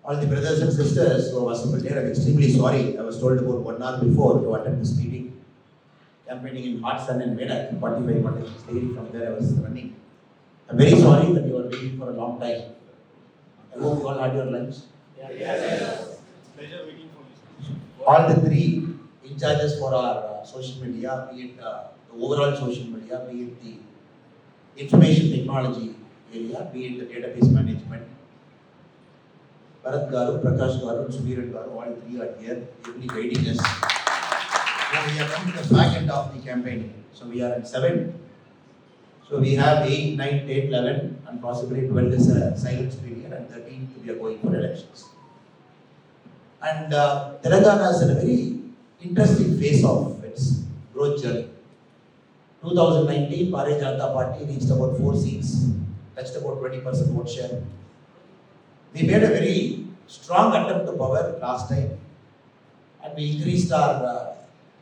All the brothers and sisters who have assembled here, I'm extremely sorry. I was told about 1 hour before to attend this meeting. Campaigning in hot sun and Medak, 45 degree from there I was running. I'm very sorry that you are waiting for a long time. I hope you all had your lunch. Yes. Pleasure waiting for you. All the three in charges for our social media, be it the overall social media, be it the information technology area, be it the database management. Bharat Garu, Prakash Garu, and Sumiran Garu, all three are here, ably guiding us. So we are coming to the back end of the campaign. So we are at 7. So we have 8, 9, 10, 11, and possibly 12 is a silence period, and 13 we are going for elections. And Telangana is in a very interesting phase of its growth journey. 2019, Bharatiya Janata Party reached about 4 seats, touched about 20% vote share. We made a very strong attempt to power last time, and we increased our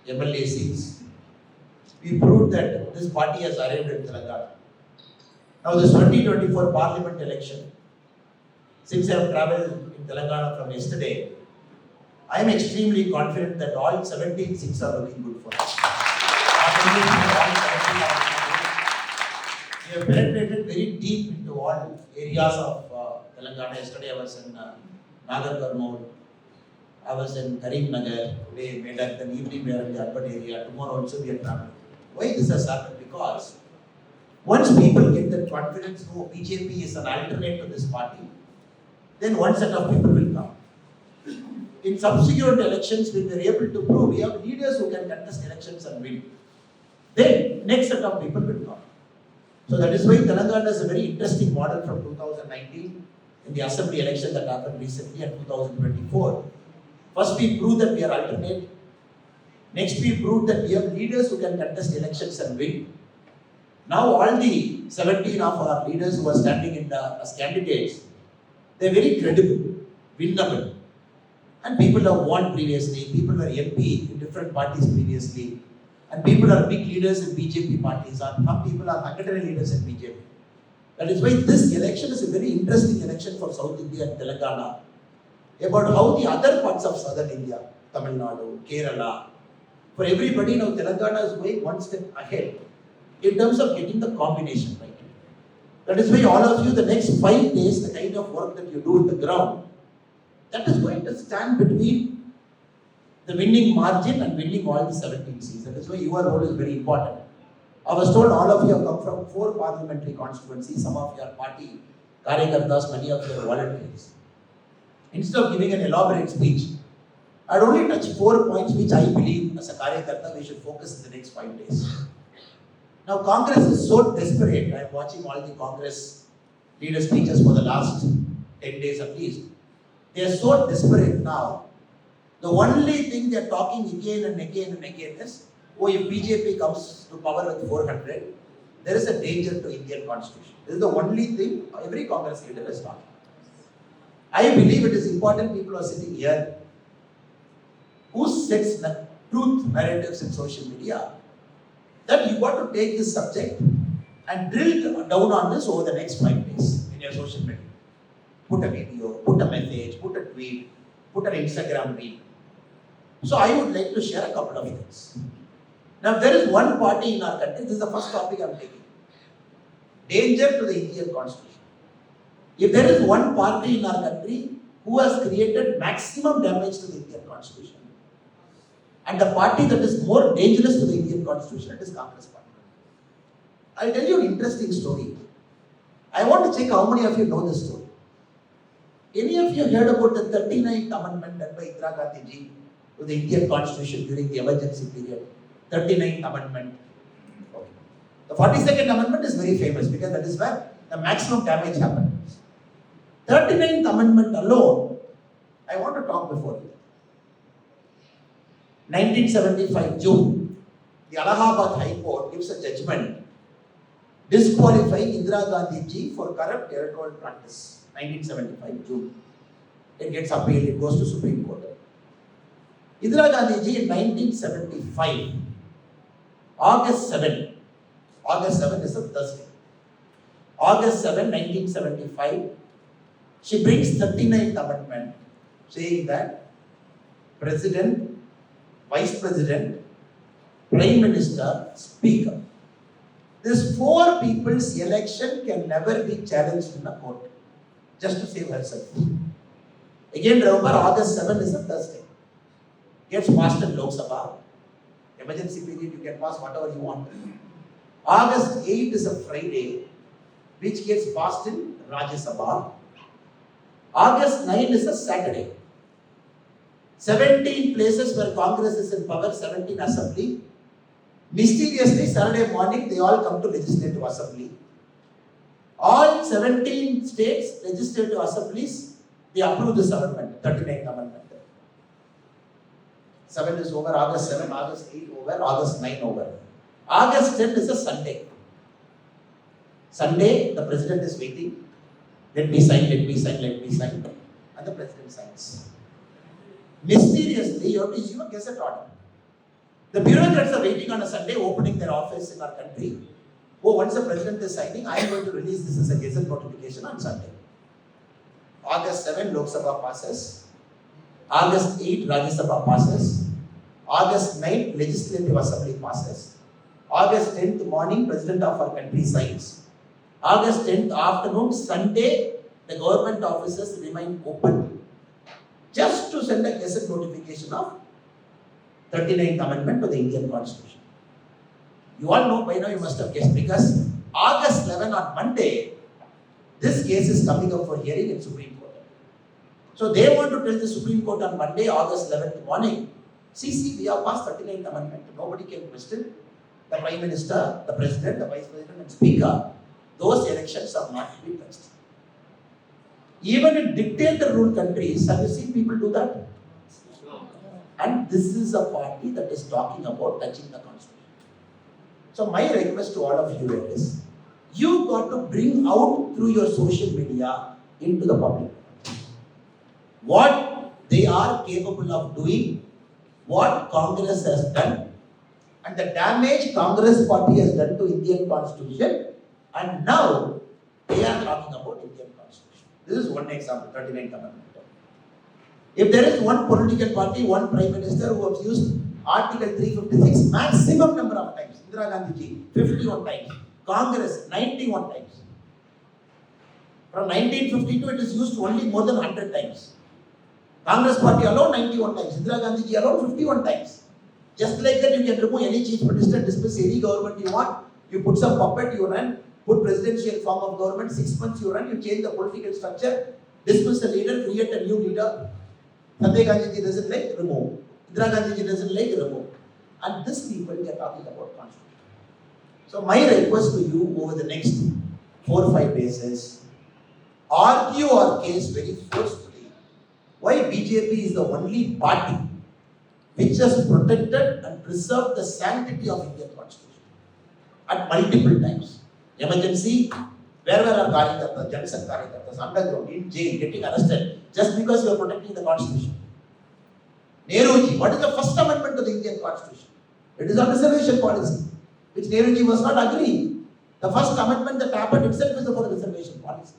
MLA seats. We proved that this party has arrived in Telangana. Now this 2024 Parliament election, since I have travelled in Telangana from yesterday, I am extremely confident that all 17 seats are looking good for us. We have penetrated very deep into all areas of Telangana. Yesterday I was in Nagar Kurnool, I was in Karim Nagar, today Medak, then evening we are in the urban area, tomorrow also we are traveling. Why this has happened? Because once people get that confidence, no, BJP is an alternate to this party, then one set of people will come. In subsequent elections, we were able to prove we have leaders who can contest elections and win. Then next set of people will come. So that is why Telangana is a very interesting model from 2019 in the assembly election that happened recently and 2024. First we proved that we are alternate. Next we proved that we have leaders who can contest elections and win. Now all the 17 of our leaders who are standing in as candidates, they are very credible, winnable. And people have won previously, people were MP in different parties previously, and people are big leaders in BJP parties, and some people are secretary leaders in BJP. That is why this election is a very interesting election for South India and Telangana, about how the other parts of Southern India, Tamil Nadu, Kerala, for everybody now Telangana is going one step ahead in terms of getting the combination right. That is why all of you, the next 5 days, the kind of work that you do in the ground, that is going to stand between the winning margin and winning all the 17 seats. That is why your role is very important. I was told all of you have come from 4 parliamentary constituencies, some of your party, Karyakartas, many of your volunteers. Instead of giving an elaborate speech, I would only touch 4 points which I believe as a Karyakarta we should focus in the next 5 days. Now Congress is so desperate. I am watching all the Congress leader speeches for the last 10 days at least. They are so desperate now. The only thing they are talking again and again and again is, oh, if BJP comes to power with 400, there is a danger to Indian constitution. This is the only thing every Congress leader is talking. I believe it is important people are sitting here who sets the truth narratives in social media, that you got to take this subject and drill down on this over the next 5 days in your social media. Put a video, put a message, put a tweet, put an Instagram reel. So I would like to share a couple of things. Now there is one party in our country, this is the first topic I am taking. Danger to the Indian constitution. If there is one party in our country who has created maximum damage to the Indian constitution, and the party that is more dangerous to the Indian constitution, it is Congress party. I will tell you an interesting story. I want to check how many of you know this story. Any of you heard about the 39th amendment done by Indira Gandhi ji to the Indian constitution during the emergency period? 39th amendment. Okay. The 42nd amendment is very famous because that is where the maximum damage happened. 39th amendment alone, I want to talk before you. 1975 June, the Allahabad High Court gives a judgment disqualifying Indira Gandhi ji for corrupt electoral practice. 1975 June. It gets appealed, it goes to Supreme Court. Indira Gandhi ji in 1975, August 7 is a Thursday. August 7, 1975, She brings 39th amendment saying that President, Vice President, Prime Minister, Speaker. This four people's election can never be challenged in a court. Just to save herself. Again, remember, August 7 is a Thursday. Gets passed in Lok Sabha. Emergency period, you can pass whatever you want. August 8 is a Friday, which gets passed in Rajya Sabha. August 9 is a Saturday. 17 places where Congress is in power, 17 assembly. Mysteriously, Saturday morning, they all come to Legislative Assembly. All 17 states, legislative assemblies, they approve this amendment, 39th amendment. 7 is over, August 7, August 8 over, August 9 over. August 10 is a Sunday. Sunday, the president is waiting. Let me sign, let me sign, let me sign. And the president signs. Mysteriously, you have to issue a gazette order. The bureaucrats are waiting on a Sunday, opening their office in our country. Oh, once the president is signing, I am going to release this as a gazette notification on Sunday. August 7, Lok Sabha passes. August 8, Rajya Sabha passes. August 9, Legislative Assembly passes. August 10th morning, President of our country signs. August 10th afternoon, Sunday, the government offices remain open just to send a gazette notification of 39th Amendment to the Indian Constitution. You all know by now, you must have guessed, because August 11 on Monday, this case is coming up for hearing in Supreme Court. So they want to tell the Supreme Court on Monday, August 11th morning, see, we have passed 39th Amendment. Nobody can question the Prime Minister, the President, the Vice President and Speaker. Those elections are not to be touched. Even in dictator ruled countries, have you seen people do that? No. And this is a party that is talking about touching the Constitution. So my request to all of you is, you got to bring out through your social media into the public what they are capable of doing, what Congress has done, and the damage Congress party has done to Indian Constitution, and now they are talking about Indian Constitution. This is one example, 39th Amendment. If there is one political party, one Prime Minister who has used Article 356 maximum number of times, Indira Gandhi ji 51 times, Congress 91 times. From 1952 it is used only more than 100 times. Congress party alone 91 times, Indira Gandhi ji alone 51 times. Just like that, you can remove any chief minister, dismiss any government you want, you put some puppet, you run, put presidential form of government, 6 months you run, you change the political structure, dismiss the leader, create a new leader. Sanjay Gandhi ji doesn't like, remove. Indira Gandhi ji doesn't like, remove. And these people, we are talking about Constitution. So my request to you over the next 4 or 5 days is, argue our case very forcefully. Why BJP is the only party which has protected and preserved the sanctity of Indian Constitution at multiple times. Emergency, where were our Karyakartas, Jansan Karyakartas, underground, in jail, getting arrested, just because you are protecting the Constitution. Nehruji, what is the first amendment to the Indian Constitution? It is on reservation policy, which Nehruji was not agreeing. The first amendment that happened itself is about reservation policy,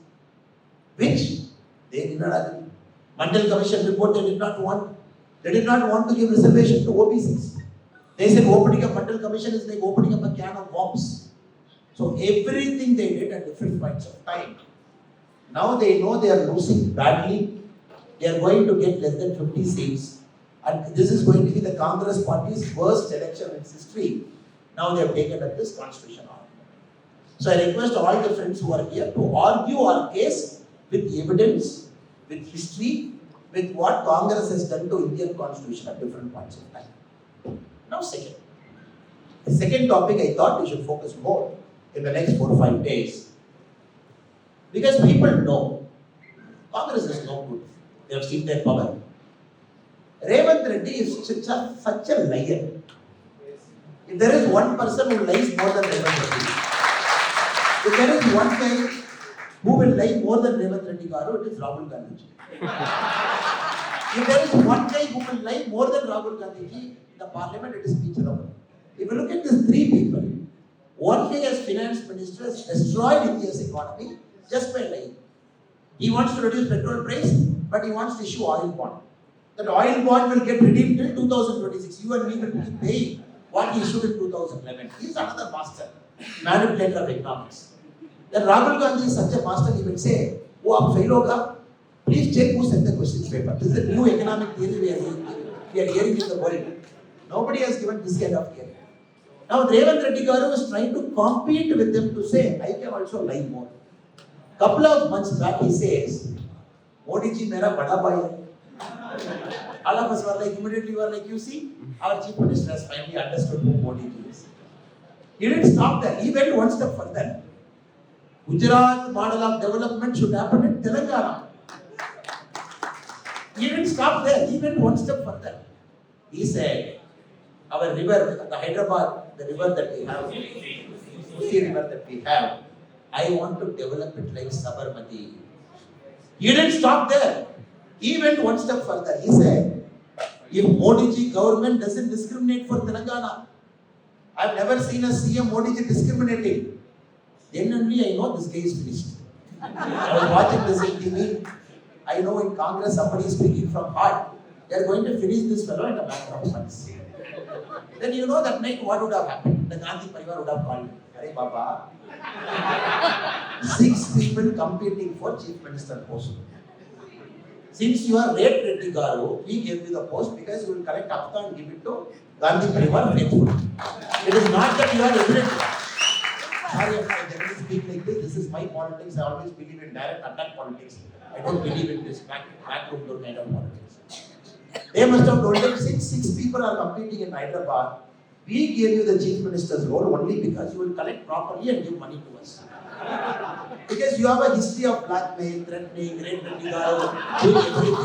which they did not agree. Mandal Commission report they did not want. They did not want to give reservation to OBCs. They said opening a Mandal Commission is like opening up a can of worms. So everything they did at different points of time. Now they know they are losing badly. They are going to get less than 50 seats. And this is going to be the Congress party's worst election in its history. Now they have taken up this constitution argument. So I request all the friends who are here to argue our case with evidence, with history, with what Congress has done to Indian Constitution at different points of time. Now second. The second topic I thought we should focus more in the next 4 or 5 days. Because people know Congress is no good. They have seen their power. Revanth Reddy is such a liar. If there is one person who lies more than Revanth Reddy, if there is one guy who will lie more than Revanth Reddy Garu, it is Rahul Gandhi. If there is one guy who will lie more than Rahul Gandhi in the parliament, it is P. Chidambaram. If you look at these 3 people, one guy as finance minister has destroyed India's economy just by lying. He wants to reduce petrol price, but he wants to issue oil bond. That oil bond will get redeemed till 2026. You and me will keep paying what he issued in 2011. He is another master, manipulator of economics. Then Rahul Gandhi is such a master, he will say, oh, aap fail hoga, please check who sent the questions paper. This is a new economic theory we are hearing in the world. Nobody has given this kind of theory. Now, Revanth Reddy Garu is trying to compete with them to say, I can also lie more. Couple of months back, he says, Modi ji mera bada bhai hai. All of us were like, immediately were like, you see, our chief minister has finally understood who Modi ji is. He didn't stop there. He went one step further. Gujarat model of development should happen in Telangana. He didn't stop there. He went one step further. He said, our river, the Hyderabad, the river that we have, the river that we have, I want to develop it like Sabarmati. He didn't stop there. He went one step further. He said, if Modi ji government doesn't discriminate for Telangana, I've never seen a CM Modi ji discriminating. Then only I know this guy is finished. I was watching this in TV. I know in Congress somebody is speaking from heart. They are going to finish this fellow in a matter of months. Then you know that night what would have happened? The Gandhi Parivar would have called me. Hey Baba, 6 people competing for chief minister post. Since you are Red Reddy Garu, we gave you the post because you will collect Apta and give it to Gandhi Parivar faithful. It is not that you are ability. Sorry if I generally speak like this. This is my politics. I always believe in direct attack politics. I don't believe in this backroom door kind of politics. They must have told them, since 6 people are competing in Hyderabad, we gave you the chief minister's role only because you will collect properly and give money to us. Because you have a history of blackmail, threatening, Red Reddy Garu, doing everything.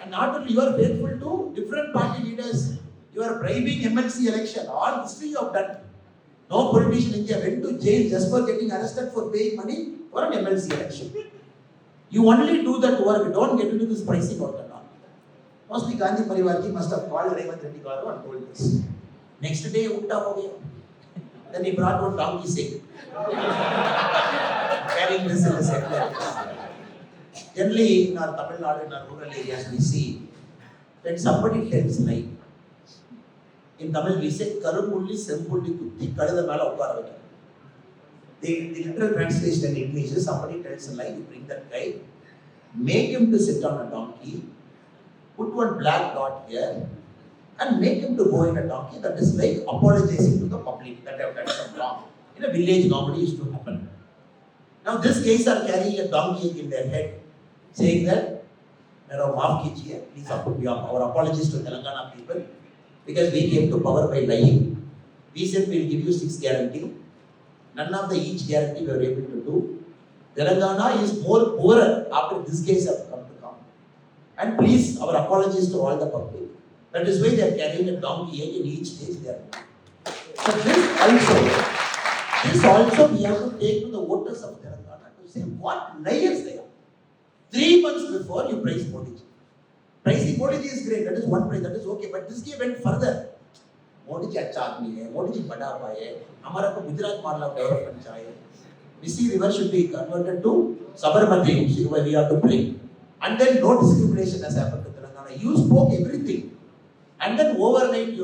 And not only you are faithful to different party leaders, you are bribing MLC election. All history you have done. No politician in India went to jail just for getting arrested for paying money for an MLC election. You only do that work, don't get into this pricing work and all. Mostly Gandhi Parivar ji must have called Revanth Reddy Garu and told this. Next day, utta ho gaya. Then he brought one donkey sick. Carrying this in the center. Generally, in our Tamil Nadu, in our rural areas, we see when somebody tells lie. In Tamil, we say, Karumulli Sempulli Kutti Kadada Mala Ukkaravata. The literal translation in English is somebody tells a lie, you bring that guy, make him to sit on a donkey, put one black dot here, and make him to go in a donkey. That is like apologizing to the public that have done some wrong. In a village, normally used to happen. Now, these guys are carrying a donkey in their head, saying that, maaf kijiye, please our apologies to Telangana people, because we came to power by lying. We said we will give you 6 guarantee. None of the each guarantee we were able to do. Telangana is more poorer after this case have come to come. And please, our apologies to all the public. That is why they are carrying a donkey in each stage they are doing. So this also we have to take to the voters of Telangana to say what liars they are. 3 months before you praise Modi ji. Praising Modi ji is great, that is one praise, that is okay. But this guy went further. Modi ji अच्छा आदमी है, Modi ji बड़ा भाई है, हमारा को Gujarat model of development चाहिए. Missy river should be converted to Sabarmati, where we have to bring. And then no discrimination has happened to Telangana. You spoke everything. And then overnight,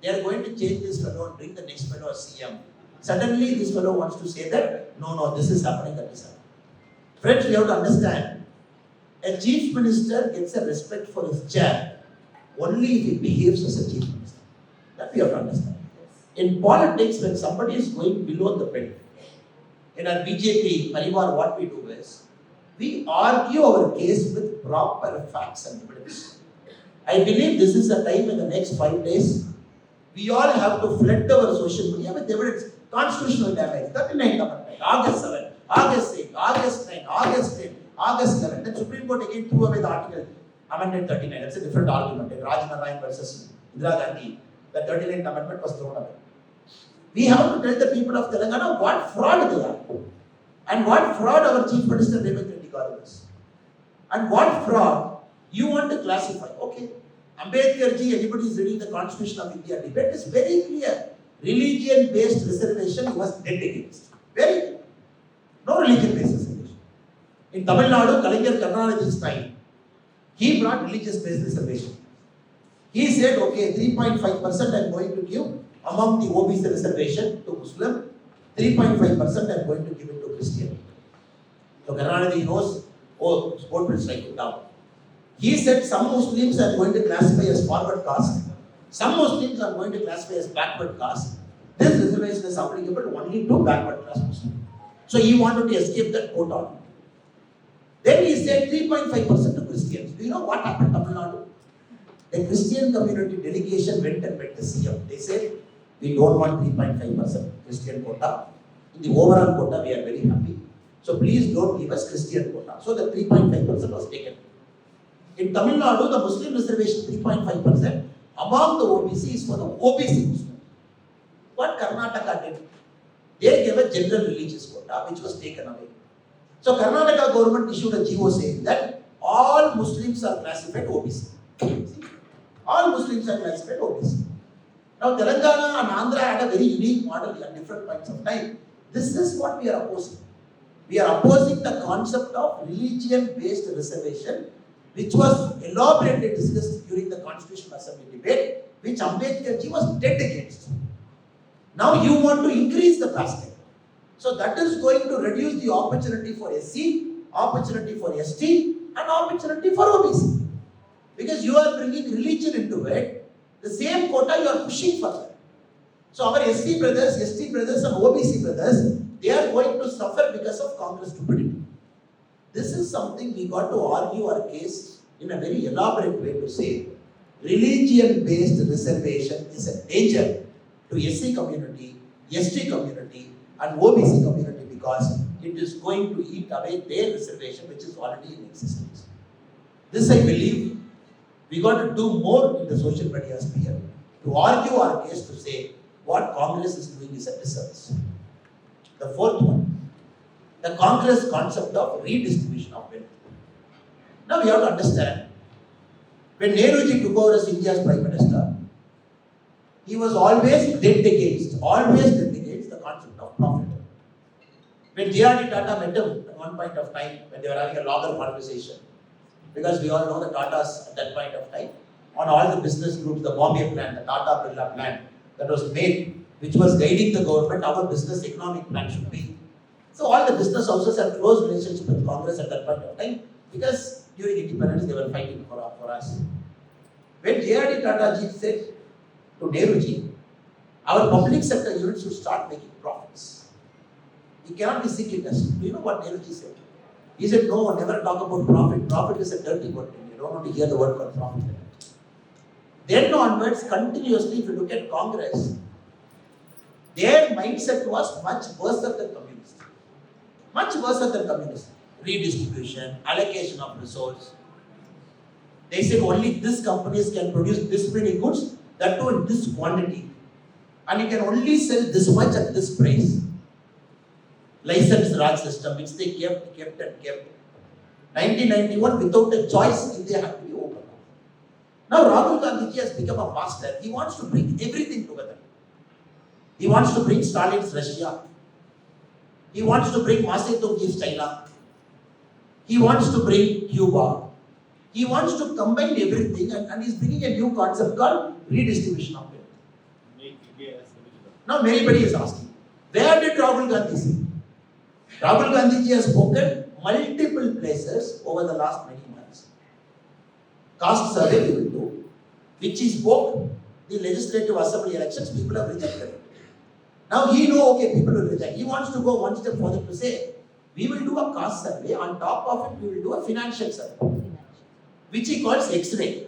they are going to change this fellow and bring the next fellow as CM. Suddenly, this fellow wants to say that, no, this is happening, that is happening. Friends, we have to understand, a chief minister gets a respect for his chair only if he behaves as a chief minister. That we have to understand. In politics, when somebody is going below the belt, in our BJP, Parivar, what we do is, we argue our case with proper facts and evidence. I believe this is the time in the next 5 days, we all have to flood our social media with evidence. Constitutional damage, 39th Amendment, August 7, August 8, August 9, August 10, August 11. Then Supreme Court again threw away the article, Amendment 39. That's a different argument. Raj Narayan versus Indira Gandhi. The 39th Amendment was thrown away. We have to tell the people of Telangana what fraud they are. And what fraud our Chief Minister Revanth Reddy Garu is. And what fraud you want to classify. Okay. Ambedkar ji, anybody is reading the Constitution of India debate, is very clear. Religion-based reservation was dead against. Very clear. No religion-based reservation. In Tamil Nadu, Kalaignar time, he brought religious-based reservation. He said, okay, 3.5% I'm going to give among the OBC reservation to Muslim, 3.5% I'm going to give it to Christian. So Karnataka knows, oh, sport will strike it down. He said some Muslims are going to classify as forward caste, some Muslims are going to classify as backward caste. This reservation is applicable only to backward class Muslims. So he wanted to escape that quota. Then he said 3.5% to Christians. Do you know what happened in Tamil Nadu? The Christian community delegation went and met the CM. They said, we don't want 3.5% Christian quota. In the overall quota, we are very happy. So please don't give us Christian quota. So the 3.5% was taken. In Tamil Nadu, the Muslim reservation 3.5% among the OBC is for the OBC Muslim. What Karnataka did? They gave a general religious quota which was taken away. So Karnataka government issued a GO saying that all Muslims are classified OBC. All Muslims are classified OBC. Now Telangana and Andhra had a very unique model at different points of time. This is what we are opposing. We are opposing the concept of religion-based reservation, which was elaborately discussed during the Constitutional Assembly debate, which Ambedkar ji was dead against. Now you want to increase the basket. So that is going to reduce the opportunity for SC, opportunity for ST, and opportunity for OBC. Because you are bringing religion into it, the same quota you are pushing further. So our SC brothers, ST brothers, and OBC brothers, they are going to suffer because of Congress stupidity. This is something we got to argue our case in a very elaborate way to say religion-based reservation is a danger to SC community, ST community, and OBC community because it is going to eat away their reservation which is already in existence. This I believe we got to do more in the social media sphere to argue our case to say what Congress is doing is a disservice. The fourth one, the Congress concept of redistribution of wealth. Now we have to understand, when Nehruji took over as India's Prime Minister, he was always dead against the concept of profit. When J.R.D. Tata met him at one point of time, when they were having a longer conversation, because we all know the Tatas at that point of time, on all the business groups, the Bombay plan, the Tata Birla plan that was made, which was guiding the government, our business economic plan should be. So all the business houses had close relationship with Congress at that point of time, because during independence they were fighting for us. When J.R.D. Tata ji said to Nehruji, our public sector units should start making profits. It cannot be sick industry. Do you know what Nehruji said? He said, no, never talk about profit. Profit is a dirty word. You don't want to hear the word called profit. Then onwards, continuously, if you look at Congress, their mindset was much worse than communist. Much worse than communist. Redistribution, allocation of resource. They said only these companies can produce this many goods, that too in this quantity. And you can only sell this much at this price. License Raj system, which they kept. 1991, without a choice, India had to be open. Now Rahul Gandhi has become a master. He wants to bring everything together. He wants to bring Stalin's Russia. He wants to bring Mao Zedong's China. He wants to bring Cuba. He wants to combine everything and he's bringing a new concept called redistribution of wealth. Now everybody is asking, where did Rahul Gandhi say? Rahul Gandhi has spoken multiple places over the last many months. Caste survey we will do, which he spoke, the legislative assembly elections, people have rejected it. Now he knows, okay, people will reject. He wants to go one step further to say, we will do a caste survey, on top of it we will do a financial survey, which he calls X-ray.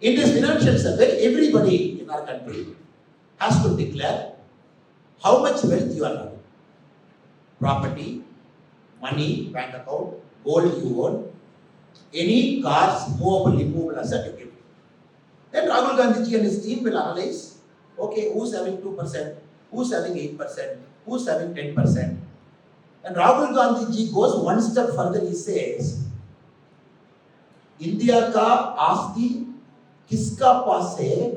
In this financial survey, everybody in our country has to declare how much wealth you are having. Property, money, bank account, gold you own, any cars, movable, immovable asset you give. Then Rahul Gandhi and his team will analyze, okay, who's having 2%, who's having 8%, who's having 10%. And Rahul Gandhi ji goes one step further, he says, India का आस्ती किसका पास है,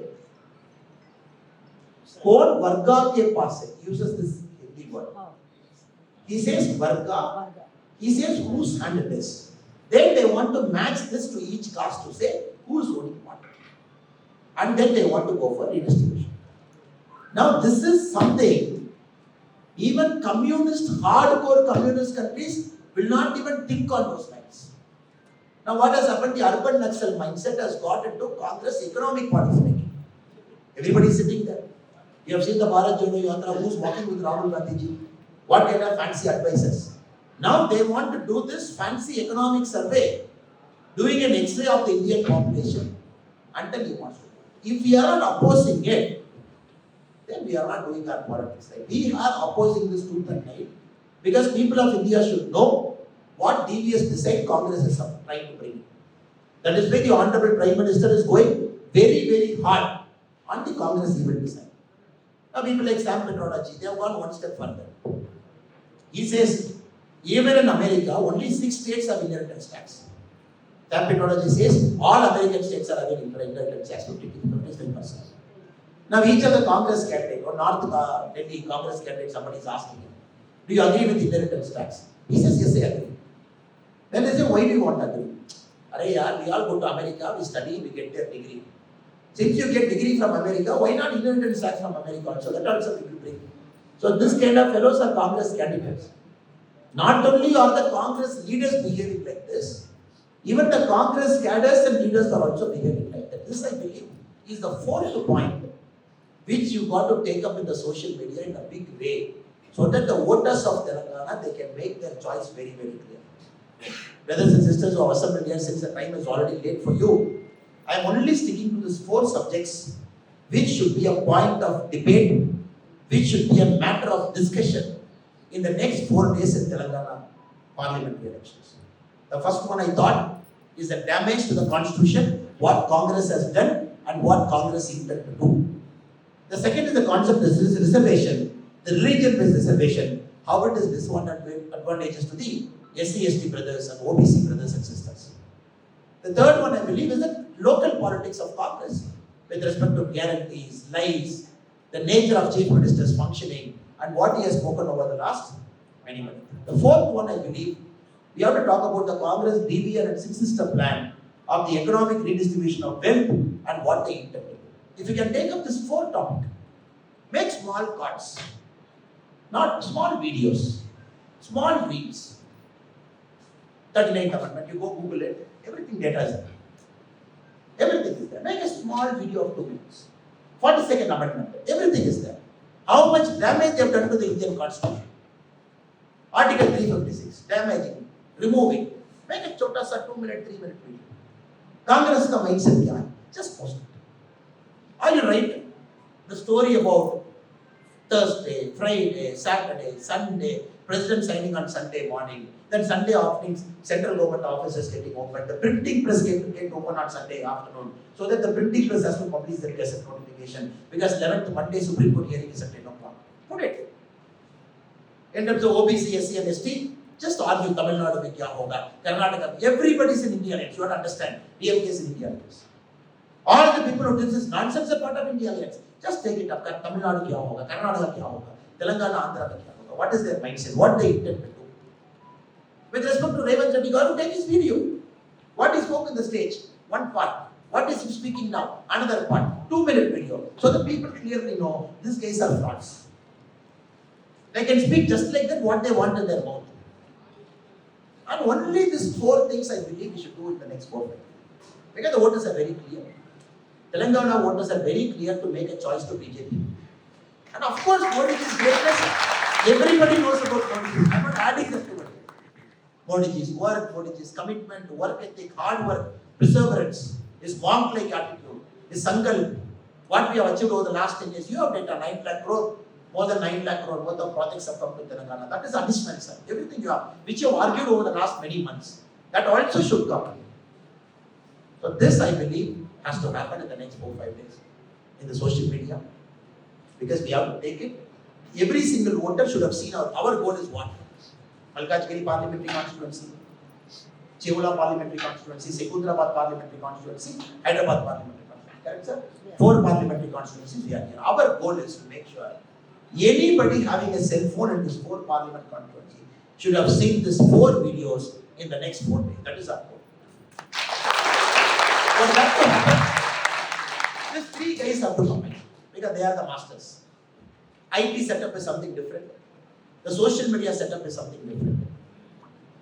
कौन वर्गा के पास है, uses this Hindi word. He says Varga. He says whose hand it is. Then they want to match this to each caste to say who is voting what. And then they want to go for redistribution. Now this is something even hardcore communist countries will not even think on those lines. Now what has happened? The urban Naxal mindset has got into Congress economic policy making. Everybody is sitting there. You have seen the Bharat Jodo Yatra, who's walking with Rahul Gandhi ji. What kind of fancy advices? Now they want to do this fancy economic survey, doing an X-ray of the Indian population, and then he wants to. If we are not opposing it, then we are not doing our politics right. We are opposing this tooth and nail because people of India should know what devious design Congress is trying to bring. That is why the Honorable Prime Minister is going very, very hard on the Congress evil design. Now people like Sam Petronachi, they have gone one step further. He says, even in America, only 6 states have inheritance tax. Sam Petronachi says, all American states are having inheritance tax, 55%. Now each of the Congress candidate, or North Delhi Congress candidate, somebody is asking him, do you agree with inheritance tax? He says, yes, I agree. Then they say, why do you want to agree? We all go to America, we study, we get their degree. Since you get degree from America, why not inheritance tax from America also? That also we will bring. So this kind of fellows are Congress candidates. Not only are the Congress leaders behaving like this, even the Congress cadres and leaders are also behaving like that. This, I believe, is the fourth point which you got to take up in the social media in a big way, so that the voters of Telangana, they can make their choice very, very clear. Brothers and sisters who have assembled here, since the time is already late for you, I am only sticking to these 4 subjects which should be a point of debate, which should be a matter of discussion in the next 4 days in Telangana parliamentary elections. The first one I thought is the damage to the constitution, what Congress has done and what Congress intended to do. The second is the concept of reservation, the religion-based reservation, how it is disadvantageous to the SC/ST brothers and OBC brothers and sisters. The third one I believe is the local politics of Congress with respect to guarantees, lies, the nature of Chief Minister's functioning and what he has spoken over the last many months. The fourth one I believe, we have to talk about the Congress DBR and six-system plan of the economic redistribution of wealth and what they intend to do. If you can take up this 4th topic, make small cuts, not small videos, small reels. 39th Amendment, you go Google it, everything data is there. Everything is there. Make a small video of 2 minutes. 42nd Amendment, everything is there. How much damage they have done to the Indian Constitution. Article 356, damaging, removing. Make a chota sa 2-minute, 3-minute video. Congress ka mindset kya hai? Just post it. Or you write the story about Thursday, Friday, Saturday, Sunday, President signing on Sunday morning, then Sunday afternoon, central government offices getting open, the printing press get open on Sunday afternoon, so that the printing press has to publish their gazette notification, because 11th Monday Supreme Court hearing is at 10 o'clock. Put it. In terms of OBC, SC and ST, just argue Tamil Nadu mein kya hoga, Karnataka, everybody is in India Alliance, you have to understand, DMK is in India Alliance. All the people who do this nonsense are part of India Alliance. Just take it up, Tamil Nadu kya hoga, Karnataka kya hoga, Telangana, Andhra kya hoga, what is their mindset, what they intend to do. With respect to Revanth Reddy Garu, take his video. What he spoke in the stage, one part. What is he speaking now, another part. 2-minute video. So the people clearly know these guys are frauds. They can speak just like that what they want in their mouth. And only these 4 things I believe we should do in the next 4 days. Because the voters are very clear. Telangana voters are very clear to make a choice to BJP. And of course, Modi's greatness, everybody knows about Modi. I'm not adding that to it. Modi's work, Modi's commitment, work ethic, hard work, perseverance, his monk-like attitude, his sankalp, what we have achieved over the last 10 years. You have data 9 lakh crore, more than 9 lakh crore worth of projects have come to Telangana. That is additional, sir. Everything you have, which you have argued over the last many months, that also should come. So this, I believe, has to happen in the next 4-5 days in the social media, because we have to take it. Every single voter should have seen our goal is what? Malkajgiri parliamentary constituency, Chevula parliamentary constituency, Secunderabad parliamentary constituency, Hyderabad parliamentary constituency. Correct, sir? 4 parliamentary constituencies we are here. Our goal is to make sure Anybody having a cell phone in this 4 Parliament controversy should have seen these 4 videos in the next 4 days. That is our goal. For that to happen, these 3 guys have to combine because they are the masters. IT setup is something different. The social media setup is something different.